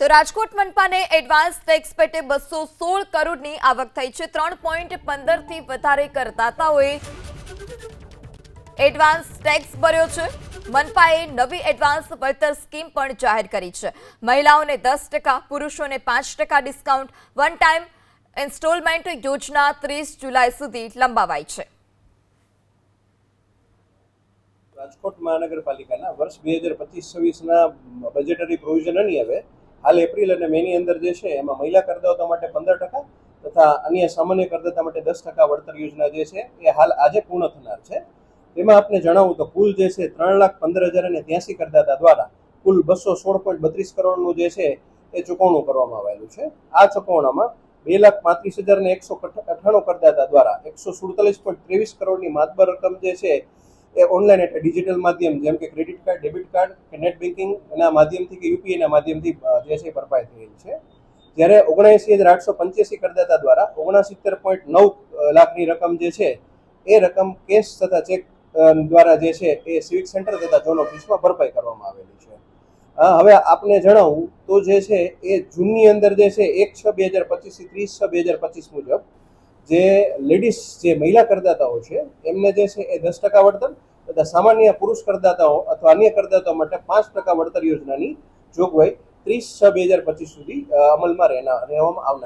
તો Rajkot મનપાને advance tax પેટે 216 કરોડની આવક થઈ છે। 3.15 થી વધારે કરદાતાઓએ એડવાન્સ ટેક્સ ભર્યો છે। મનપાએ નવી એડવાન્સ વળતર સ્કીમ પણ જાહેર કરી છે। મહિલાઓને 10%, પુરુષોને 5% ડિસ્કાઉન્ટ, વન ટાઈમ ઇન્સ્ટોલમેન્ટ યોજના 30 જુલાઈ સુધી લંબાવાઈ છે। રાજકોટ મહાનગરપાલિકાના વર્ષ 2025-26ના બજેટરી પ્રોવિઝન અન્વયે હાલ એપ્રિલ અને મેની અંદર જે છે એમાં મહિલા કરદાતાઓ માટે 15% તથા અન્ય સામાન્ય કરદાતા માટે 10% વળતર યોજના જે છે એ હાલ આજે પૂર્ણ થનાર છે। તેમાં આપને જણાવું તો કુલ જે છે 3,15,083 કરદાતા દ્વારા કુલ 216.32 કરોડનું જે છે એ ચૂકવણું કરવામાં આવેલું છે। આ ચૂકવણામાં 2,35,198 કરદાતા દ્વારા 147.23 કરોડની માતબર રકમ જે છે એ ઓનલાઈન એટલે ડિજિટલ માધ્યમ જેમ કે ક્રેડિટ કાર્ડ, ડેબિટ કાર્ડ કે નેટ બેન્કિંગ એના માધ્યમથી કે યુપીઆઈના માધ્યમથી જે છે ભરપાઈ થયેલ છે। જ્યારે 79,885 કરદાતા દ્વારા 69.9 લાખની રકમ જે છે એ રકમ કેશ તથા ચેક દ્વારા જે છે એ સિવિક સેન્ટર તથા ઝોન ઓફિસમાં ભરપાઈ કરવામાં આવેલી છે। હવે આપને જણાવું તો જે છે એ જૂનની અંદર જે છે 1/6/2025 થી 30/6/2025 મુજબ જે લેડીઝ જે મહિલા કરદાતાઓ છે એમને જે છે એ 10% વળતર તથા સામાન્ય પુરુષ કરદાતાઓ અથવા અન્ય કરદાતાઓ માટે 5% વળતર યોજનાની જોગવાઈ 30/6/2025 સુધી અમલમાં રહેવામાં આવનાર